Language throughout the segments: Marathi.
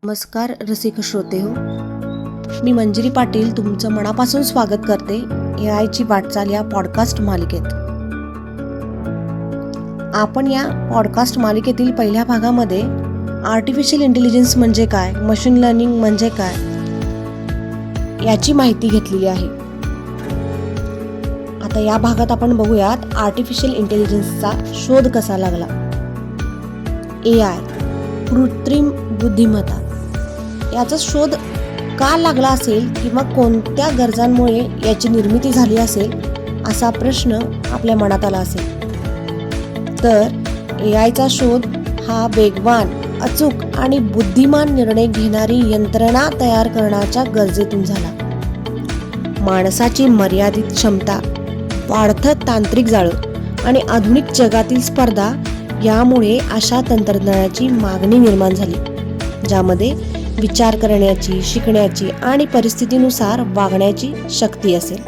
नमस्कार रसिक श्रोते हो, मी मंजिरी पाटील तुमचं मनापासून स्वागत करते AI ची वाटचाल या पॉडकास्ट मालिकेत. आपण या पॉडकास्ट मालिकेतील पहिल्या भागामध्ये आर्टिफिशियल इंटेलिजन्स म्हणजे काय, मशीन लर्निंग म्हणजे काय याची माहिती घेतलेली आहे. आता या भागात आपण बघूयात आर्टिफिशियल इंटेलिजन्सचा शोध कसा लागला. AI कृत्रिम बुद्धिमत्ता याचा शोध का लागला असेल किंवा कोणत्या गरजांमुळे याची निर्मिती झाली असेल असा प्रश्न आपल्या मनात आला असेल. तर AIचा शोध हा वेगवान, अचूक आणि बुद्धिमान निर्णय घेणारी यंत्रणा तयार करण्याच्या गरजेतून झाला. माणसाची मर्यादित क्षमता, वाढतं तांत्रिक जाळं आणि आधुनिक जगातील स्पर्धा यामुळे अशा तंत्रज्ञानाची मागणी निर्माण झाली, ज्यामध्ये विचार करण्याची, शिकण्याची आणि परिस्थितीनुसार वागण्याची शक्ती असेल.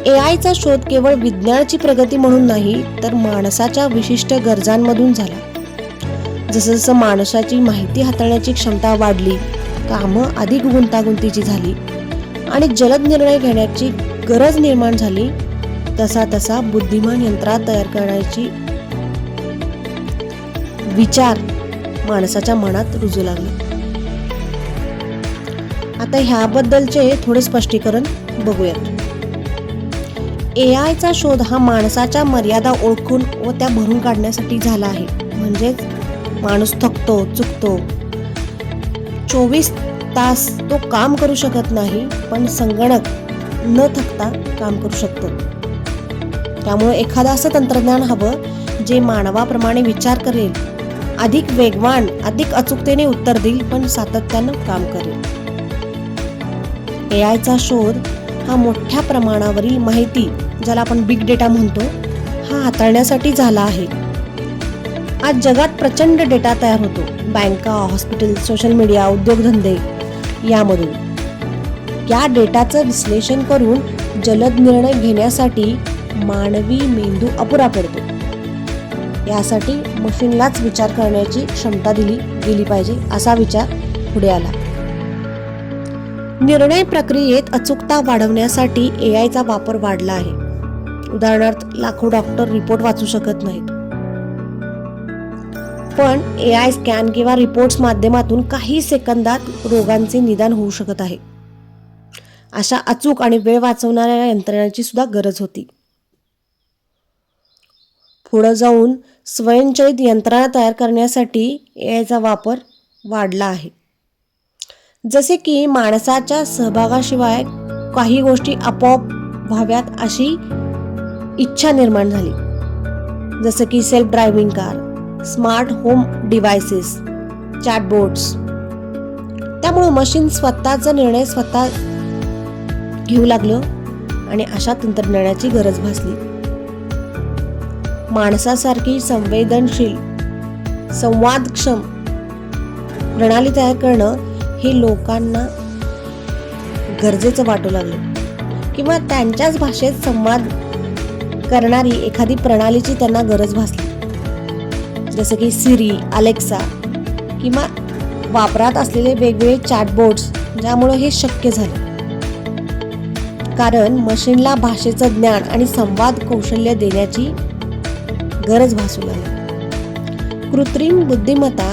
AIचा शोध केवळ विज्ञानाची प्रगती म्हणून नाही, तर माणसाच्या विशिष्ट गरजांमधून झाला. जसं जसं माणसाची माहिती हाताळण्याची क्षमता वाढली, कामं अधिक गुंतागुंतीची झाली आणि जलद निर्णय घेण्याची गरज निर्माण झाली, तसा तसा बुद्धिमान यंत्रणा तयार करण्याची विचार माणसाच्या मनात रुजू लागले. आता ह्याबद्दलचे थोडे स्पष्टीकरण बघूयात. AIचा शोध हा माणसाच्या मर्यादा ओळखून व त्या भरून काढण्यासाठी झाला आहे. म्हणजेच माणूस थकतो, चुकतो, 24 तास तो काम करू शकत नाही, पण संगणक न थकता काम करू शकतो. त्यामुळे एखादं असं तंत्रज्ञान हवं जे मानवाप्रमाणे विचार करेल, अधिक वेगवान, अधिक अचूकतेने उत्तर देईल, पण सातत्यानं काम करेल. AIचा शोध हा मोठ्या प्रमाणावरील माहिती, ज्याला आपण बिग डेटा म्हणतो, हा हाताळण्यासाठी झाला आहे. आज जगात प्रचंड डेटा तयार होतो. बँका, हॉस्पिटल, सोशल मीडिया, उद्योगधंदे यामधून या डेटाचं विश्लेषण करून जलद निर्णय घेण्यासाठी मानवी मेंदू अपुरा पडतो. यासाठी मशीनलाच विचार करण्याची क्षमता दिली गेली पाहिजे, असा विचार पुढे आला. निर्णय प्रक्रियेत अचूकता वाढवण्यासाठी AIचा वापर वाढला आहे. उदाहरणार्थ, लाखो डॉक्टर रिपोर्ट वाचू शकत नाहीत, पण AI स्कॅन किंवा रिपोर्ट्स माध्यमातून काही सेकंदात रोगांचे निदान होऊ शकत आहे. अशा अचूक आणि वेळ वाचवणाऱ्या यंत्रणेची सुद्धा गरज होती. पुढे जाऊन स्वयंचलित यंत्रणा तयार करण्यासाठी AIचा वापर वाढला आहे. जसे की माणसाच्या सहभागाशिवाय काही गोष्टी आपोआप व्हाव्यात अशी इच्छा निर्माण झाली. जसं की self driving car, smart home devices, chatbots. त्यामुळे मशीन स्वतःचा निर्णय स्वतः घेऊ लागलं आणि अशा तंत्रज्ञानाची गरज भासली. माणसासारखी संवेदनशील, संवादक्षम प्रणाली तयार करणं हे लोकांना गरजेचं वाटू लागलं, किंवा त्यांच्याच भाषेत संवाद करणारी एखादी प्रणालीची त्यांना गरज भासली. जसं की सिरी, अलेक्सा किंवा वापरात असलेले वेगवेगळे चॅटबोट्स, ज्यामुळे हे शक्य झाले. कारण मशीनला भाषेचं ज्ञान आणि संवाद कौशल्य देण्याची गरज भासू लागली. कृत्रिम बुद्धिमत्ता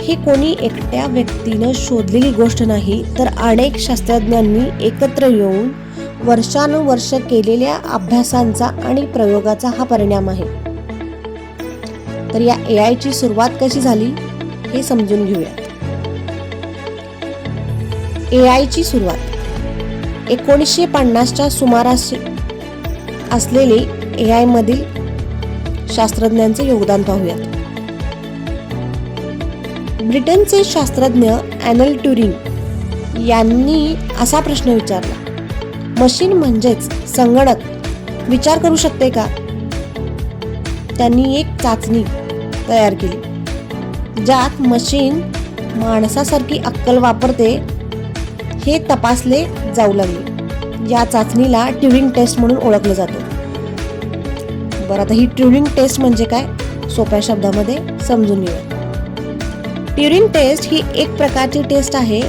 ही कोणी एकट्या व्यक्तीनं शोधलेली गोष्ट नाही, तर अनेक शास्त्रज्ञांनी एकत्र येऊन वर्षानुवर्ष केलेल्या अभ्यासांचा आणि प्रयोगाचा हा परिणाम आहे. तर या AIची सुरुवात कशी झाली हे समजून घेऊयात. AIची सुरुवात 1950च्या सुमारास असलेले AI मधील शास्त्रज्ञांचे योगदान पाहूयात. ब्रिटनचे शास्त्रज्ञ ॲलन ट्युरिंग यांनी असा प्रश्न विचारला, मशीन म्हणजेच संगणक विचार करू शकते का? त्यांनी एक चाचणी तयार केली, ज्यात मशीन माणसासारखी अक्कल वापरते हे तपासले जाऊ लागले. या चाचणीला ट्युरिंग टेस्ट म्हणून ओळखलं जातं. बरं, आता ही ट्युरिंग टेस्ट म्हणजे काय, सोप्या शब्दामध्ये समजून घेऊया. ट्युरिंग टेस्ट ही एक प्रकारची टेस्ट आहे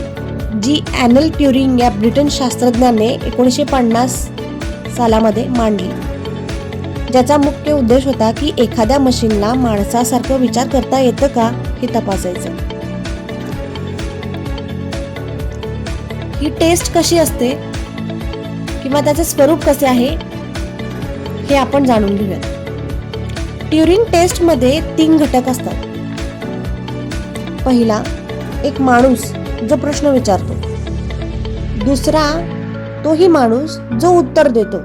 जी ॲनल ट्युरिंग या ब्रिटन शास्त्रज्ञाने 1950 सालामध्ये मांडली, ज्याचा मुख्य उद्देश होता की एखाद्या मशीनला माणसासारखं विचार करता येतं का हे तपासायचं. ही टेस्ट कशी असते किंवा त्याचे स्वरूप कसे आहे हे आपण जाणून घेऊया. ट्युरिंग टेस्टमध्ये 3 घटक असतात. पहिला, एक माणूस जो प्रश्न विचारतो. दुसरा, तोही माणूस जो उत्तर देतो.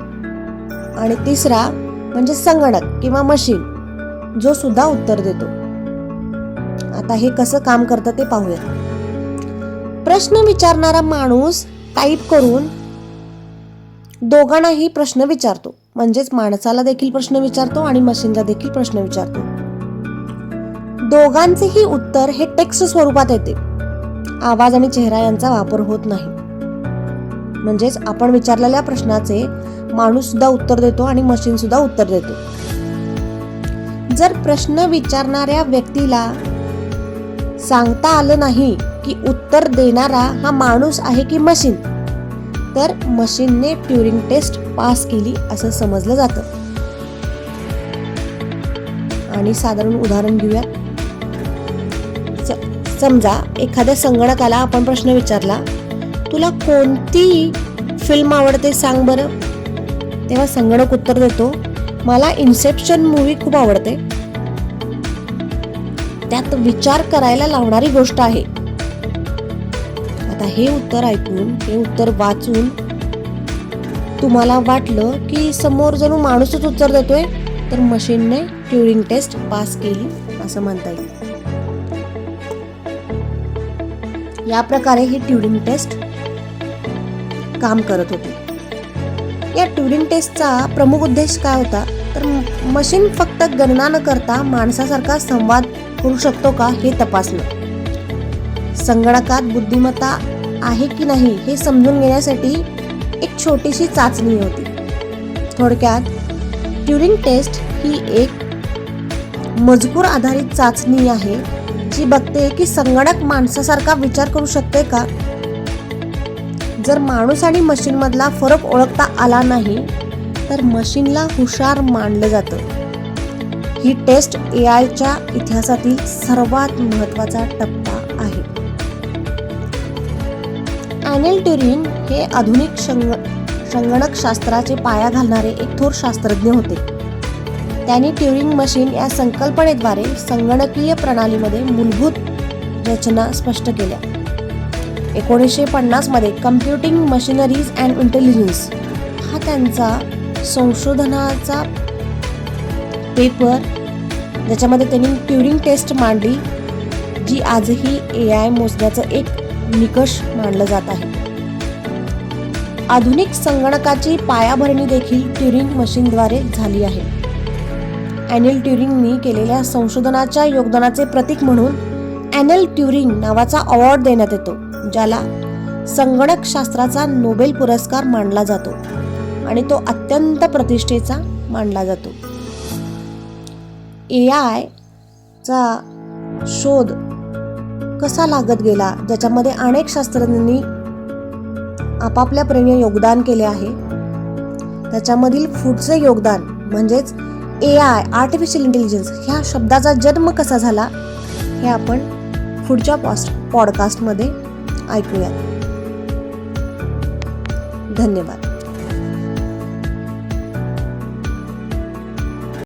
आणि तिसरा म्हणजे संगणक किंवा मशीन जो सुद्धा उत्तर देतो. आता हे कसं काम करतं ते पाहूया. प्रश्न विचारणारा माणूस टाईप करून दोघांनाही प्रश्न विचारतो, म्हणजेच माणसाला देखील प्रश्न विचारतो आणि मशीनला देखील प्रश्न विचारतो. दोघांचेही उत्तर हे टेक्स्ट स्वरूपात येते. आवाज आणि चेहरा यांचा वापर होत नाही. म्हणजेच आपण विचारलेल्या प्रश्नाचे माणूस सुद्धा उत्तर देतो आणि मशीन सुद्धा उत्तर देतो. जर प्रश्न विचारणाऱ्या व्यक्तीला सांगता आलं नाही की उत्तर देणारा हा माणूस आहे की मशीन, तर मशीनने ट्युरिंग टेस्ट पास केली असं समजलं जातं. आणि साधारण उदाहरण घेऊया. समजा एखाद्या संगणकाला आपण प्रश्न विचारला, तुला कोणती फिल्म आवडते सांग बरं. तेव्हा संगणक उत्तर देतो, मला इन्सेप्शन मूव्ही खूप आवडते. त्यात विचार करायला लावणारी गोष्ट आहे. आता हे उत्तर ऐकून, हे उत्तर वाचून तुम्हाला वाटलं की समोर जणू माणूसच उत्तर देतोय, तर मशीनने ट्युरिंग टेस्ट पास केली असं म्हणता येईल. या प्रकारे ही ट्युरिंग टेस्ट काम करत होती. या ट्युरिंग टेस्टचा प्रमुख उद्देश काय होता, तर मशीन फक्त गणना न करता माणसासारखा संवाद करू शकतो का हे तपासणं. संगणकात बुद्धिमत्ता आहे की नाही हे समजून घेण्यासाठी एक छोटीशी चाचणी होती. थोडक्यात ट्युरिंग टेस्ट ही एक मजकूर आधारित चाचणी आहे जी बघते की संगणक माणसासारखा विचार करू शकते का. जर माणूस आणि मशीन मधला फरक ओळखता आला नाही तर मशीनला हुशार मानलं जातं. ही टेस्ट एआयच्या इतिहासातील सर्वात महत्त्वाचा टप्पा आहे. ॲनल ट्युरिंग हे आधुनिक संगणकशास्त्राचे पाया घालणारे एक थोर शास्त्रज्ञ होते. त्यांनी ट्युरिंग मशीन या संकल्पनेद्वारे संगणकीय प्रणालीमध्ये मूलभूत रचना स्पष्ट केल्या. 1950 मध्ये कम्प्युटिंग मशिनरीज अँड इंटेलिजन्स हा त्यांचा संशोधनाचा पेपर, ज्याच्यामध्ये त्यांनी ट्युरिंग टेस्ट मांडली, जी आजही एआय मोजण्याचं एक निकष मानलं जात आहे. आधुनिक संगणकाची पायाभरणी देखील ट्युरिंग मशीनद्वारे झाली आहे. ॲनल ट्युरिंगनी केलेल्या संशोधनाच्या योगदानाचे प्रतीक म्हणून ॲनल ट्युरिंग नावाचा अवॉर्ड देण्यात येतो, ज्याला संगणक शास्त्राचा नोबेल पुरस्कार मानला जातो आणि तो अत्यंत प्रतिष्ठेचा मानला जातो. एआय चा शोध कसा लागत गेला, ज्याच्यामध्ये अनेक शास्त्रज्ञांनी आपापल्या परीने योगदान केले आहे. त्याच्यामधील पुढचे योगदान म्हणजेच एआय, आर्टिफिशियल इंटेलिजन्स ह्या शब्दाचा जन्म कसा झाला हे आपण पुढच्या पॉडकास्टमध्ये ऐकूया. धन्यवाद.